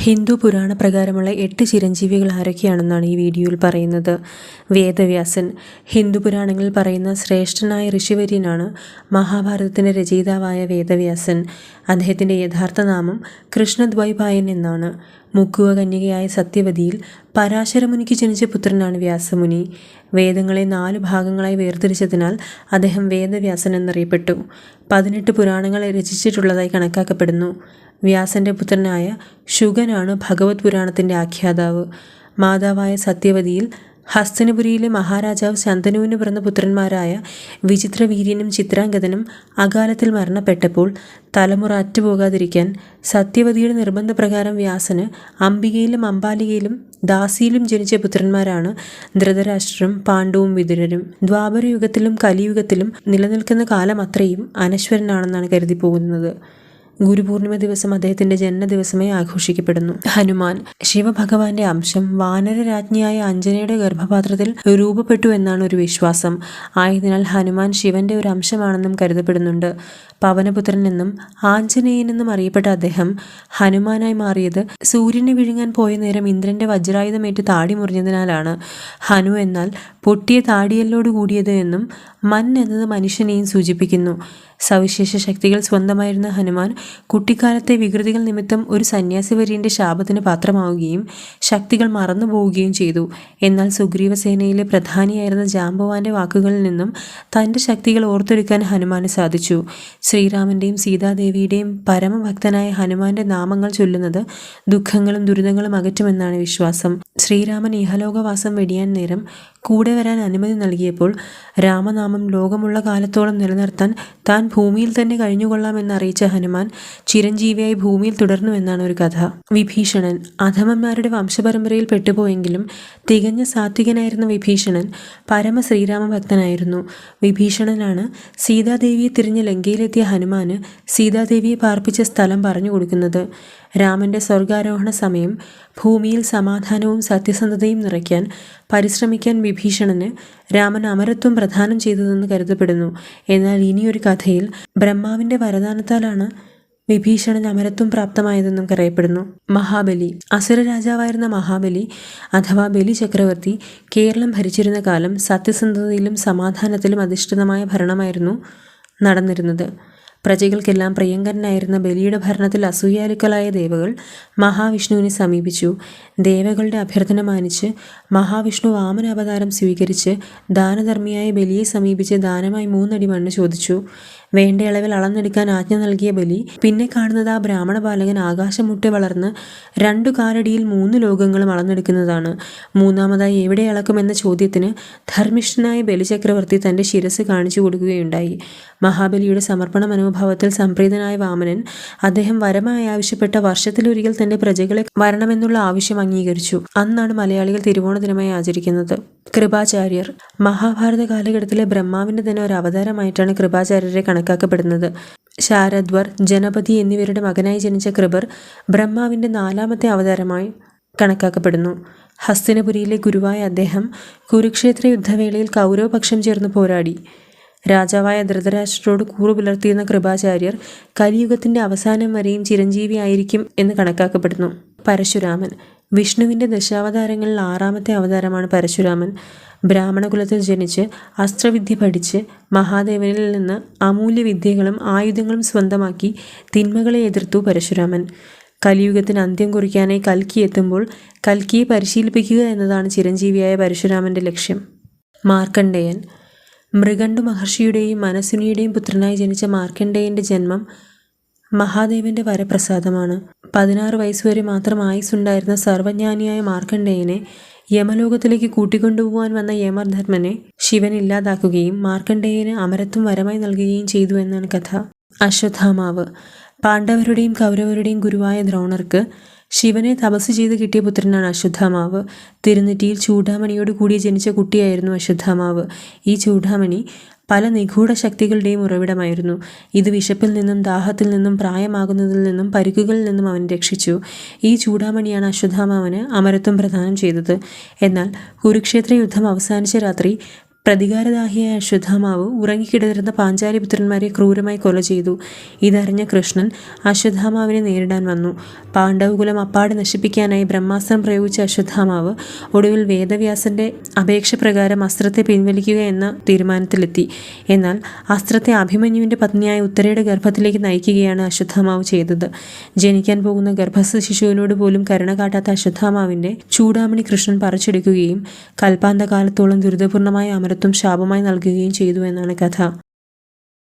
ഹിന്ദു പുരാണ പ്രകാരമുള്ള 8 ചിരഞ്ജീവികൾ ആരൊക്കെയാണെന്നാണ് ഈ വീഡിയോയിൽ പറയുന്നത്. വേദവ്യാസൻ ഹിന്ദു പുരാണങ്ങളിൽ പറയുന്ന ശ്രേഷ്ഠനായ ഋഷിവര്യനാണ് മഹാഭാരതത്തിൻ്റെ രചയിതാവായ വേദവ്യാസൻ. അദ്ദേഹത്തിൻ്റെ യഥാർത്ഥ നാമം കൃഷ്ണദ്വൈപായൻ എന്നാണ്. മുക്കുവ കന്യകയായ സത്യവതിയിൽ പരാശരമുനിക്ക് ജനിച്ച പുത്രനാണ് വ്യാസമുനി. വേദങ്ങളെ 4 ഭാഗങ്ങളായി വേർതിരിച്ചതിനാൽ അദ്ദേഹം വേദവ്യാസൻ എന്നറിയപ്പെട്ടു. 18 പുരാണങ്ങൾ രചിച്ചിട്ടുള്ളതായി കണക്കാക്കപ്പെടുന്നു. വ്യാസന്റെ പുത്രനായ ശുഗനാണ് ഭഗവത് പുരാണത്തിൻ്റെ ആഖ്യാതാവ്. മാതാവായ സത്യവതിയിൽ ഹസ്തനപുരിയിലെ മഹാരാജാവ് ശന്തനുവിന് പിറന്ന പുത്രന്മാരായ വിചിത്രവീര്യനും ചിത്രാംഗതനും അകാലത്തിൽ മരണപ്പെട്ടപ്പോൾ തലമുറ അറ്റുപോകാതിരിക്കാൻ സത്യവതിയുടെ നിർബന്ധപ്രകാരം വ്യാസന് അംബികയിലും അംബാലികയിലും ദാസിയിലും ജനിച്ച പുത്രന്മാരാണ് ധൃതരാഷ്ട്രരും പാണ്ഡവും വിതുരരും. ദ്വാപരയുഗത്തിലും കലിയുഗത്തിലും നിലനിൽക്കുന്ന കാലം അത്രയും അനശ്വരനാണെന്നാണ് കരുതിപ്പോകുന്നത്. ഗുരുപൂർണിമ ദിവസം അദ്ദേഹത്തിന്റെ ജന്മദിവസമായി ആഘോഷിക്കപ്പെടുന്നു. ഹനുമാൻ ശിവഭഗവാന്റെ അംശം വാനരരാജ്ഞിയായ അഞ്ജനയുടെ ഗർഭപാത്രത്തിൽ രൂപപ്പെട്ടു എന്നാണ് ഒരു വിശ്വാസം. ആയതിനാൽ ഹനുമാൻ ശിവന്റെ ഒരു അംശമാണെന്നും കരുതപ്പെടുന്നുണ്ട്. പവനപുത്രൻ എന്നും ആഞ്ജനേയനെന്നും അറിയപ്പെട്ട അദ്ദേഹം ഹനുമാനായി മാറിയത് സൂര്യനെ വിഴുങ്ങാൻ പോയ നേരം ഇന്ദ്രന്റെ വജ്രായുധമേറ്റ് താടി മുറിഞ്ഞതിനാലാണ്. ഹനു എന്നാൽ പൊട്ടിയ താടിയല്ലോട് കൂടിയത് എന്നും മൻ എന്നത് മനുഷ്യനെയും സൂചിപ്പിക്കുന്നു. സവിശേഷ ശക്തികൾ സ്വന്തമായിരുന്ന ഹനുമാൻ കുട്ടിക്കാലത്തെ വികൃതികൾ നിമിത്തം ഒരു സന്യാസിവര്യന്റെ ശാപത്തിന് പാത്രമാവുകയും ശക്തികൾ മറന്നുപോവുകയും ചെയ്തു. എന്നാൽ സുഗ്രീവസേനയിലെ പ്രധാനിയായിരുന്ന ജാംബവാന്റെ വാക്കുകളിൽ നിന്നും തൻ്റെ ശക്തികൾ ഓർത്തെടുക്കാൻ ഹനുമാന് സാധിച്ചു. ശ്രീരാമന്റെയും സീതാദേവിയുടെയും പരമഭക്തനായ ഹനുമാന്റെ നാമങ്ങൾ ചൊല്ലുന്നത് ദുഃഖങ്ങളും ദുരിതങ്ങളും അകറ്റുമെന്നാണ് വിശ്വാസം. ശ്രീരാമൻ ഇഹലോകവാസം വെടിയാൻ നേരം കൂടെ വരാൻ അനുമതി നൽകിയപ്പോൾ രാമനാമം ലോകമുള്ള കാലത്തോളം നിലനിർത്താൻ താൻ ഭൂമിയിൽ തന്നെ കഴിഞ്ഞുകൊള്ളാമെന്നറിയിച്ച ഹനുമാൻ ചിരഞ്ജീവിയായി ഭൂമിയിൽ തുടർന്നുവെന്നാണ് ഒരു കഥ. വിഭീഷണൻ അധമന്മാരുടെ വംശപരമ്പരയിൽ പെട്ടുപോയെങ്കിലും തികഞ്ഞ സാത്വികനായിരുന്ന വിഭീഷണൻ പരമ ശ്രീരാമഭക്തനായിരുന്നു. വിഭീഷണനാണ് സീതാദേവിയെ തിരിഞ്ഞ് ലങ്കയിലെത്തിയ ഹനുമാന് സീതാദേവിയെ പാർപ്പിച്ച സ്ഥലം പറഞ്ഞു കൊടുക്കുന്നത്. രാമന്റെ സ്വർഗാരോഹണ സമയം ഭൂമിയിൽ സമാധാനവും സത്യസന്ധതയും നിറയ്ക്കാൻ പരിശ്രമിക്കാൻ വിഭീഷണന് രാമൻ അമരത്വം പ്രദാനം ചെയ്തതെന്ന് കരുതപ്പെടുന്നു. എന്നാൽ ഇനിയൊരു കഥയിൽ ബ്രഹ്മാവിന്റെ വരദാനത്താലാണ് വിഭീഷണൻ അമരത്വം പ്രാപ്തമായതെന്നും പറയപ്പെടുന്നു. മഹാബലി അസുര രാജാവായിരുന്ന മഹാബലി അഥവാ ബലി ചക്രവർത്തി കേരളം ഭരിച്ചിരുന്ന കാലം സത്യസന്ധതയിലും സമാധാനത്തിലും അധിഷ്ഠിതമായ ഭരണമായിരുന്നു നടന്നിരുന്നത്. പ്രജകൾക്കെല്ലാം പ്രിയങ്കരനായിരുന്ന ബലിയുടെ ഭരണത്തിൽ അസൂയാലുക്കളായ ദേവകൾ മഹാവിഷ്ണുവിനെ സമീപിച്ചു. ദേവകളുടെ അഭ്യർത്ഥന മാനിച്ച് മഹാവിഷ്ണു വാമന അവതാരം സ്വീകരിച്ച് ദാനധർമ്മിയായ ബലിയെ സമീപിച്ച് ദാനമായി 3 അടി മണ്ണ് ചോദിച്ചു. വേണ്ട അളവിൽ അളന്നെടുക്കാൻ ആജ്ഞ നൽകിയ ബലി പിന്നെ കാണുന്നത് ആ ബ്രാഹ്മണ ബാലകൻ ആകാശം മുട്ടെ വളർന്ന് 2 കാലടിയിൽ 3 ലോകങ്ങളും അളന്നെടുക്കുന്നതാണ്. മൂന്നാമതായി എവിടെ അളക്കുമെന്ന ചോദ്യത്തിന് ധർമ്മിഷ്ഠനായ ബലിചക്രവർത്തി തൻ്റെ ശിരസ് കാണിച്ചു കൊടുക്കുകയുണ്ടായി. മഹാബലിയുടെ സമർപ്പണ മനോഭാവത്തിൽ സംപ്രീതനായ വാമനൻ അദ്ദേഹം വരമായി ആവശ്യപ്പെട്ട വർഷത്തിലൊരിക്കൽ തൻ്റെ പ്രജകളെ വരണമെന്നുള്ള ആവശ്യം അംഗീകരിച്ചു. അന്നാണ് മലയാളികൾ തിരുവോണ ദിനമായി ആചരിക്കുന്നത്. കൃപാചാര്യർ മഹാഭാരത കാലഘട്ടത്തിലെ ബ്രഹ്മാവിൻ്റെ തന്നെ ഒരു അവതാരമായിട്ടാണ് കൃപാചാര്യരെ കണക്കാക്കപ്പെടുന്നത്. ശാരദ്വർ, ജനപതി എന്നിവരുടെ മകനായി ജനിച്ച കൃപർ ബ്രഹ്മാവിൻ്റെ 4ാമത്തെ അവതാരമായി കണക്കാക്കപ്പെടുന്നു. ഹസ്തിനപുരിയിലെ ഗുരുവായ അദ്ദേഹം കുരുക്ഷേത്ര യുദ്ധവേളയിൽ കൗരവപക്ഷം ചേർന്ന് പോരാടി. രാജാവായ ധൃതരാഷ്ട്രരോട് കൂറു പുലർത്തിയിരുന്ന കൃപാചാര്യർ കലിയുഗത്തിന്റെ അവസാനം വരെയും ചിരഞ്ജീവിയായിരിക്കും എന്ന് കണക്കാക്കപ്പെടുന്നു. പരശുരാമൻ വിഷ്ണുവിൻ്റെ ദശാവതാരങ്ങളിൽ 6ാമത്തെ അവതാരമാണ് പരശുരാമൻ. ബ്രാഹ്മണകുലത്തിൽ ജനിച്ച് അസ്ത്രവിദ്യ പഠിച്ച് മഹാദേവനിൽ നിന്ന് അമൂല്യ വിദ്യകളും ആയുധങ്ങളും സ്വന്തമാക്കി തിന്മകളെ എതിർത്തു പരശുരാമൻ. കലിയുഗത്തിന് അന്ത്യം കുറിക്കാനായി കൽക്കി എത്തുമ്പോൾ കൽക്കിയെ പരിശീലിപ്പിക്കുക എന്നതാണ് ചിരഞ്ജീവിയായ പരശുരാമന്റെ ലക്ഷ്യം. മാർക്കണ്ഡേയൻ മൃഗണ്ടു മഹർഷിയുടെയും മനസുനിയുടെയും പുത്രനായി ജനിച്ച മാർക്കണ്ഡേയന്റെ ജന്മം മഹാദേവന്റെ വരപ്രസാദമാണ്. 16 വയസ്സുവരെ മാത്രം ആയുസ്സുണ്ടായിരുന്ന സർവജ്ഞാനിയായ മാർക്കണ്ഡേയനെ യമലോകത്തിലേക്ക് കൂട്ടിക്കൊണ്ടുപോകാൻ വന്ന യമധർമ്മനെ ശിവൻ ഇല്ലാതാക്കുകയും മാർക്കണ്ഡേയന് അമരത്വം വരമായി നൽകുകയും ചെയ്തു എന്നാണ് കഥ. അശ്വത്ഥാമാവ് പാണ്ഡവരുടെയും കൗരവരുടെയും ഗുരുവായ ദ്രോണർക്ക് ശിവനെ തപസ് ചെയ്ത് കിട്ടിയ പുത്രനാണ് അശ്വത്ഥാമാവ്. തിരുനെറ്റിയിൽ ചൂഡാമണിയോട് കൂടി ജനിച്ച കുട്ടിയായിരുന്നു അശ്വത്ഥാമാവ്. ഈ ചൂഡാമണി പല നിഗൂഢ ശക്തികളുടെയും ഉറവിടമായിരുന്നു. ഇത് വിശപ്പിൽ നിന്നും ദാഹത്തിൽ നിന്നും പ്രായമാകുന്നതിൽ നിന്നും പരിക്കുകളിൽ നിന്നും അവൻ രക്ഷിച്ചു. ഈ ചൂഡാമണിയാണ് അശ്വത്ഥാമാവന് അമരത്വം പ്രദാനം ചെയ്തത്. എന്നാൽ കുരുക്ഷേത്ര യുദ്ധം അവസാനിച്ച രാത്രി പ്രതികാരദാഹിയായ അശ്വത്ഥാമാവ് ഉറങ്ങിക്കിടന്നിരുന്ന പാഞ്ചാലിപുത്രന്മാരെ ക്രൂരമായി കൊല ചെയ്തു. ഇതറിഞ്ഞ കൃഷ്ണൻ അശ്വത്ഥാമാവിനെ നേരിടാൻ വന്നു. പാണ്ഡവകുലം അപ്പാടെ നശിപ്പിക്കാനായി ബ്രഹ്മാസ്ത്രം പ്രയോഗിച്ച അശ്വത്ഥാമാവ് ഒടുവിൽ വേദവ്യാസന്റെ അപേക്ഷ പ്രകാരം അസ്ത്രത്തെ പിൻവലിക്കുക എന്ന തീരുമാനത്തിലെത്തി. എന്നാൽ അസ്ത്രത്തെ അഭിമന്യുവിന്റെ പത്നിയായ ഉത്തരയുടെ ഗർഭത്തിലേക്ക് നയിക്കുകയാണ് അശ്വത്ഥാമാവ് ചെയ്തത്. ജനിക്കാൻ പോകുന്ന ഗർഭസ്ഥ ശിശുവിനോട് പോലും കരുണ കാട്ടാത്ത അശ്വത്ഥാമാവിന്റെ ചൂടാമണി കൃഷ്ണൻ പറിച്ചെടുക്കുകയും കൽപ്പാന്തകാലത്തോളം ദുരിതപൂർണമായ അമരത്വം ശാപമായി നൽകുകയും ചെയ്തു എന്നാണ് കഥ.